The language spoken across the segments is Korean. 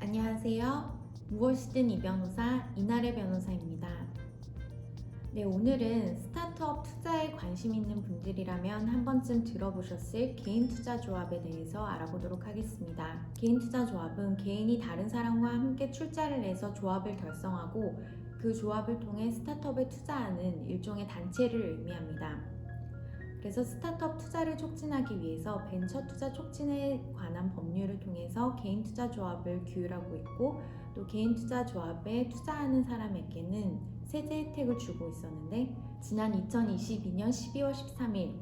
안녕하세요. 무엇이든 이 변호사 이나래 변호사입니다. 네, 오늘은 스타트업 투자에 관심 있는 분들이라면 한 번쯤 들어보셨을 개인 투자 조합에 대해서 알아보도록 하겠습니다. 개인 투자 조합은 개인이 다른 사람과 함께 출자를 해서 조합을 결성하고 그 조합을 통해 스타트업에 투자하는 일종의 단체를 의미합니다. 그래서 스타트업 투자를 촉진하기 위해서 벤처 투자 촉진에 관한 법률을 통해서 개인 투자 조합을 규율하고 있고, 또 개인 투자 조합에 투자하는 사람에게는 세제 혜택을 주고 있었는데, 지난 2022년 12월 13일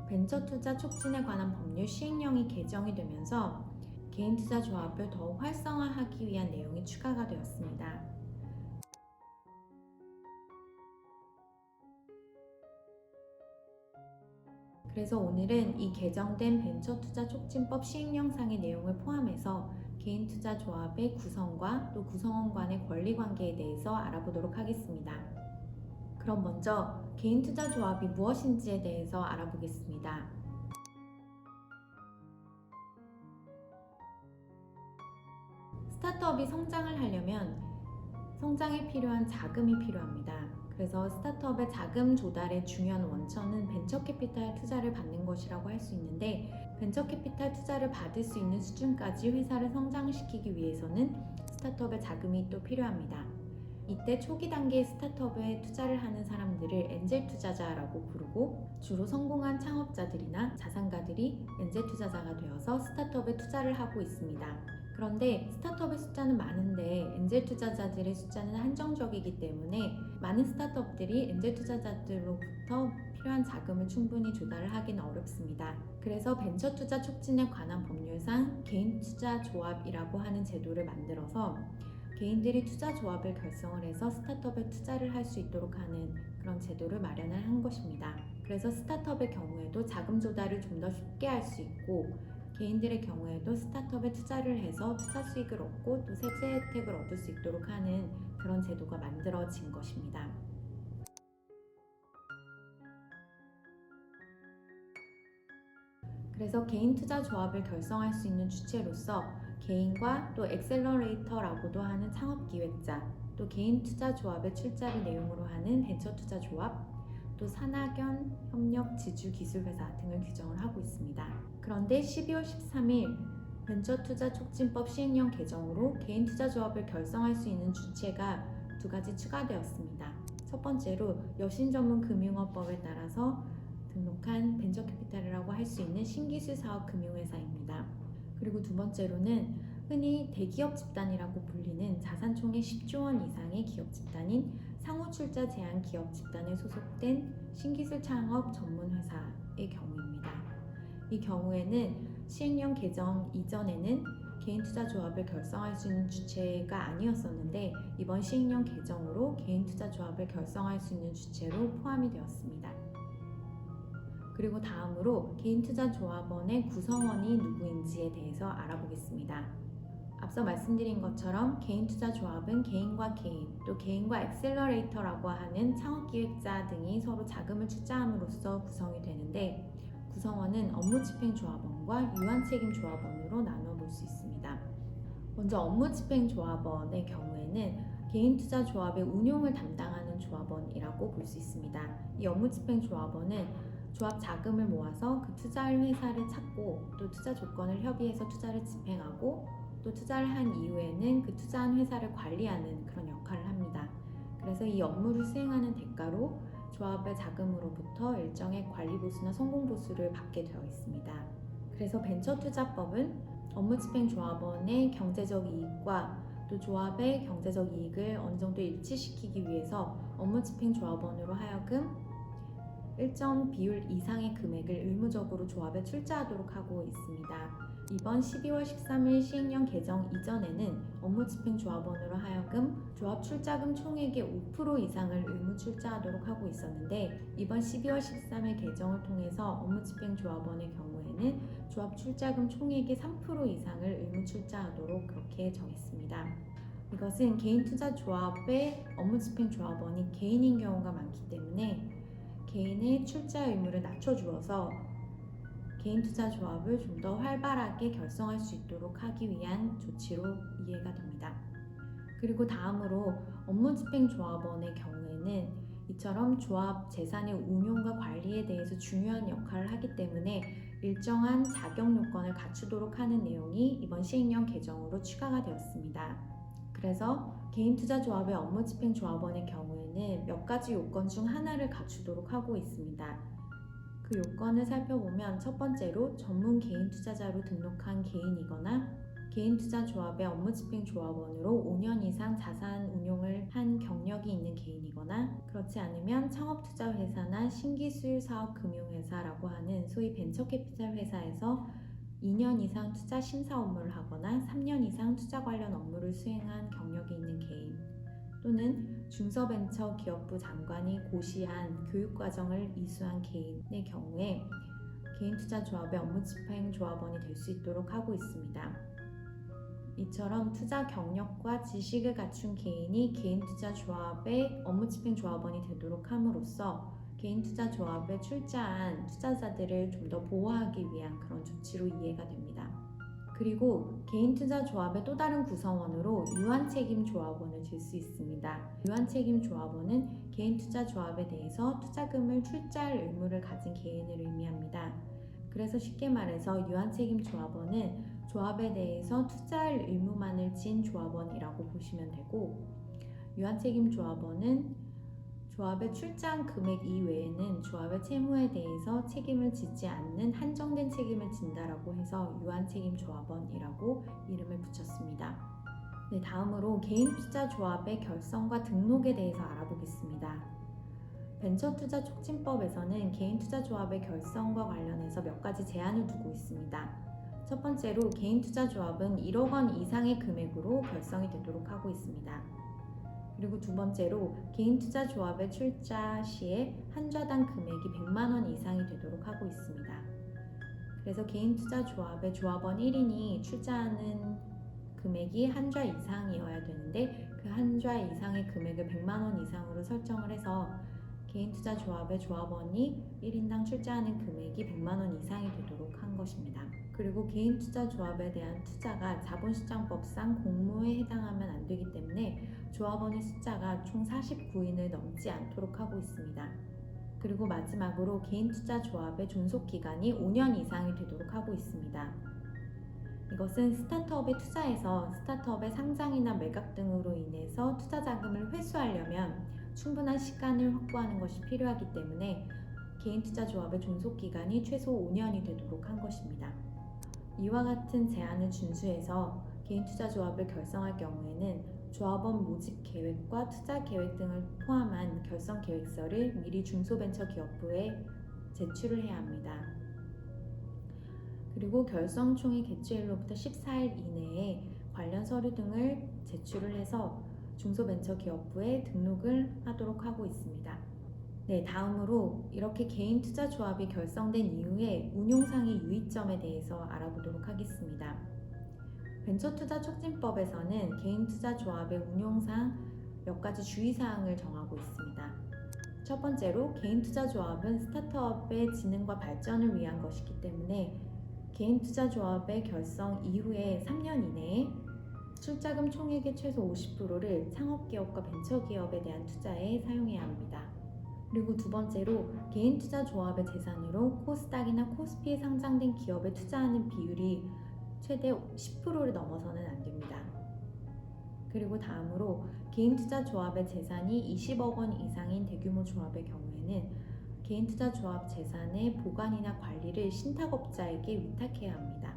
벤처 투자 촉진에 관한 법률 시행령이 개정이 되면서 개인 투자 조합을 더욱 활성화하기 위한 내용이 추가가 되었습니다. 그래서 오늘은 이 개정된 벤처투자 촉진법 시행령상의 내용을 포함해서 개인 투자 조합의 구성과 또 구성원 간의 권리 관계에 대해서 알아보도록 하겠습니다. 그럼 먼저 개인 투자 조합이 무엇인지에 대해서 알아보겠습니다. 스타트업이 성장을 하려면 성장에 필요한 자금이 필요합니다. 그래서 스타트업의 자금 조달의 중요한 원천은 벤처 캐피탈 투자를 받는 것이라고 할 수 있는데, 벤처 캐피탈 투자를 받을 수 있는 수준까지 회사를 성장시키기 위해서는 스타트업의 자금이 또 필요합니다. 이때 초기 단계의 스타트업에 투자를 하는 사람들을 엔젤 투자자라고 부르고, 주로 성공한 창업자들이나 자산가들이 엔젤 투자자가 되어서 스타트업에 투자를 하고 있습니다. 그런데 스타트업의 숫자는 많은데 엔젤 투자자들의 숫자는 한정적이기 때문에 많은 스타트업들이 엔젤 투자자들로부터 필요한 자금을 충분히 조달을 하기는 어렵습니다. 그래서 벤처 투자 촉진에 관한 법률상 개인 투자 조합이라고 하는 제도를 만들어서 개인들이 투자 조합을 결성을 해서 스타트업에 투자를 할 수 있도록 하는 그런 제도를 마련을 한 것입니다. 그래서 스타트업의 경우에도 자금 조달을 좀 더 쉽게 할 수 있고, 개인들의 경우에도 스타트업에 투자를 해서 투자 수익을 얻고 또 세제 혜택을 얻을 수 있도록 하는 그런 제도가 만들어진 것입니다. 그래서 개인 투자 조합을 결성할 수 있는 주체로서 개인과 또 엑셀러레이터라고도 하는 창업 기획자, 또 개인 투자 조합의 출자를 내용으로 하는 벤처 투자 조합, 또 산학연 협력 지주 기술회사 등을 규정을 하고 있습니다. 그런데 12월 13일 벤처 투자 촉진법 시행령 개정으로 개인 투자 조합을 결성할 수 있는 주체가 두 가지 추가되었습니다. 첫 번째로 여신 전문 금융업법에 따라서 등록한 벤처캐피탈이라고 할 수 있는 신기술 사업 금융회사입니다. 그리고 두 번째로는 흔히 대기업 집단이라고 불리는 자산총액 10조 원 이상의 기업 집단인 상호출자 제한 기업 집단에 소속된 신기술 창업 전문 회사의 경우입니다. 이 경우에는 시행령 개정 이전에는 개인 투자 조합을 결성할 수 있는 주체가 아니었었는데, 이번 시행령 개정으로 개인 투자 조합을 결성할 수 있는 주체로 포함이 되었습니다. 그리고 다음으로 개인 투자 조합원의 구성원이 누구인지에 대해서 알아보겠습니다. 앞서 말씀드린 것처럼 개인 투자 조합은 개인과 개인, 또 개인과 엑셀러레이터라고 하는 창업기획자 등이 서로 자금을 출자함으로써 구성이 되는데, 구성원은 업무집행조합원과 유한책임조합원으로 나눠 볼 수 있습니다. 먼저 업무집행조합원의 경우에는 개인 투자 조합의 운용을 담당하는 조합원이라고 볼 수 있습니다. 이 업무집행조합원은 조합 자금을 모아서 그 투자할 회사를 찾고, 또 투자 조건을 협의해서 투자를 집행하고, 또 투자를 한 이후에는 그 투자한 회사를 관리하는 그런 역할을 합니다. 그래서 이 업무를 수행하는 대가로 조합의 자금으로부터 일정의 관리 보수나 성공 보수를 받게 되어 있습니다. 그래서 벤처투자법은 업무집행조합원의 경제적 이익과 또 조합의 경제적 이익을 어느 정도 일치시키기 위해서 업무집행조합원으로 하여금 일정 비율 이상의 금액을 의무적으로 조합에 출자하도록 하고 있습니다. 이번 12월 13일 시행령 개정 이전에는 업무집행조합원으로 하여금 조합 출자금 총액의 5% 이상을 의무 출자하도록 하고 있었는데, 이번 12월 13일 개정을 통해서 업무집행조합원의 경우에는 조합 출자금 총액의 3% 이상을 의무 출자하도록 그렇게 정했습니다. 이것은 개인 투자 조합의 업무집행조합원이 개인인 경우가 많기 때문에 개인의 출자 의무를 낮춰주어서 개인 투자 조합을 좀 더 활발하게 결성할 수 있도록 하기 위한 조치로 이해가 됩니다. 그리고 다음으로 업무집행조합원의 경우에는 이처럼 조합 재산의 운용과 관리에 대해서 중요한 역할을 하기 때문에 일정한 자격 요건을 갖추도록 하는 내용이 이번 시행령 개정으로 추가가 되었습니다. 그래서 개인투자조합의 업무집행조합원의 경우에는 몇 가지 요건 중 하나를 갖추도록 하고 있습니다. 그 요건을 살펴보면 첫 번째로 전문 개인투자자로 등록한 개인이거나 개인투자조합의 업무집행조합원으로 5년 이상 자산 운용을 한 경력이 있는 개인이거나 그렇지 않으면 창업투자회사나 신기술사업금융회사라고 하는 소위 벤처캐피탈 회사에서 2년 이상 투자 심사 업무를 하거나 3년 이상 투자 관련 업무를 수행한 경력이 있는 개인 또는 중소벤처기업부 장관이 고시한 교육과정을 이수한 개인의 경우에 개인투자조합의 업무집행조합원이 될 수 있도록 하고 있습니다. 이처럼 투자 경력과 지식을 갖춘 개인이 개인투자조합의 업무집행조합원이 되도록 함으로써 개인투자조합에 출자한 투자자들을 좀 더 보호하기 위한 그런 조치로 이해가 됩니다. 그리고 개인투자조합의 또 다른 구성원으로 유한책임조합원을 들 수 있습니다. 유한책임조합원은 개인투자조합에 대해서 투자금을 출자할 의무를 가진 개인을 의미합니다. 그래서 쉽게 말해서 유한책임조합원은 조합에 대해서 투자할 의무만을 진 조합원이라고 보시면 되고 유한책임조합원은 조합에 출자한 금액 이외에는 조합의 채무에 대해서 책임을 지지 않는 한정된 책임을 진다라고 해서 유한책임조합원이라고 이름을 붙였습니다. 네, 다음으로 개인투자조합의 결성과 등록에 대해서 알아보겠습니다. 벤처투자촉진법에서는 개인투자조합의 결성과 관련해서 몇 가지 제한을 두고 있습니다. 첫 번째로 개인투자조합은 1억 원 이상의 금액으로 결성이 되도록 하고 있습니다. 그리고 두 번째로 개인투자조합의 출자 시에 한좌당 금액이 100만 원 이상이 되도록 하고 있습니다. 그래서 개인투자조합의 조합원 1인이 출자하는 금액이 한좌 이상이어야 되는데 그 한좌 이상의 금액을 100만 원 이상으로 설정을 해서 개인투자조합의 조합원이 1인당 출자하는 금액이 100만 원 이상이 되도록 한 것입니다. 그리고 개인투자조합에 대한 투자가 자본시장법상 공모에 해당하면 안 되기 때문에 조합원의 숫자가 총 49인을 넘지 않도록 하고 있습니다. 그리고 마지막으로 개인투자조합의 존속기간이 5년 이상이 되도록 하고 있습니다. 이것은 스타트업에 투자해서 스타트업의 상장이나 매각 등으로 인해서 투자 자금을 회수하려면 충분한 시간을 확보하는 것이 필요하기 때문에 개인투자조합의 존속기간이 최소 5년이 되도록 한 것입니다. 이와 같은 제한을 준수해서 개인투자조합을 결성할 경우에는 조합원 모집 계획과 투자 계획 등을 포함한 결성 계획서를 미리 중소벤처기업부에 제출을 해야 합니다. 그리고 결성총회 개최일로부터 14일 이내에 관련 서류 등을 제출을 해서 중소벤처기업부에 등록을 하도록 하고 있습니다. 네, 다음으로 이렇게 개인투자조합이 결성된 이후에 운용상의 유의점에 대해서 알아보도록 하겠습니다. 벤처투자촉진법에서는 개인투자조합의 운용상 몇 가지 주의사항을 정하고 있습니다. 첫 번째로 개인투자조합은 스타트업의 진흥과 발전을 위한 것이기 때문에 개인투자조합의 결성 이후에 3년 이내에 출자금 총액의 최소 50%를 창업기업과 벤처기업에 대한 투자에 사용해야 합니다. 그리고 두 번째로 개인투자조합의 재산으로 코스닥이나 코스피에 상장된 기업에 투자하는 비율이 최대 10%를 넘어서는 안 됩니다. 그리고 다음으로 개인투자조합의 재산이 20억 원 이상인 대규모 조합의 경우에는 개인투자조합 재산의 보관이나 관리를 신탁업자에게 위탁해야 합니다.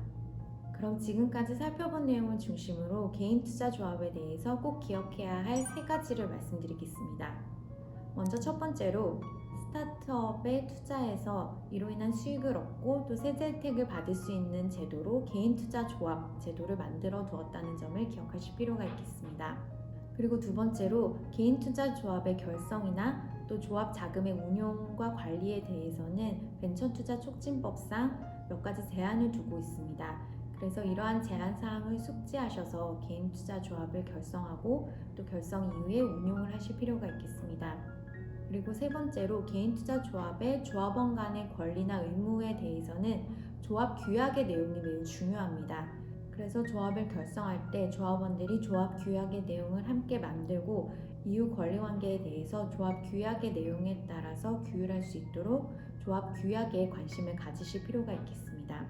그럼 지금까지 살펴본 내용을 중심으로 개인투자조합에 대해서 꼭 기억해야 할 3가지를 말씀드리겠습니다. 먼저 첫 번째로 스타트업에 투자해서 이로 인한 수익을 얻고 또 세제 혜택을 받을 수 있는 제도로 개인투자조합 제도를 만들어 두었다는 점을 기억하실 필요가 있겠습니다. 그리고 두 번째로 개인투자조합의 결성이나 또 조합 자금의 운용과 관리에 대해서는 벤처투자촉진법상 몇 가지 제한을 두고 있습니다. 그래서 이러한 제한 사항을 숙지하셔서 개인투자조합을 결성하고 또 결성 이후에 운용을 하실 필요가 있겠습니다. 그리고 세 번째로 개인투자조합의 조합원 간의 권리나 의무에 대해서는 조합 규약의 내용이 매우 중요합니다. 그래서 조합을 결성할 때 조합원들이 조합 규약의 내용을 함께 만들고 이후 권리관계에 대해서 조합 규약의 내용에 따라서 규율할 수 있도록 조합 규약에 관심을 가지실 필요가 있겠습니다.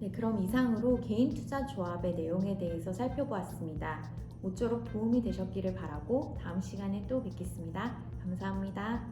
네, 그럼 이상으로 개인 투자 조합의 내용에 대해서 살펴보았습니다. 모쪼록 도움이 되셨기를 바라고 다음 시간에 또 뵙겠습니다. 감사합니다.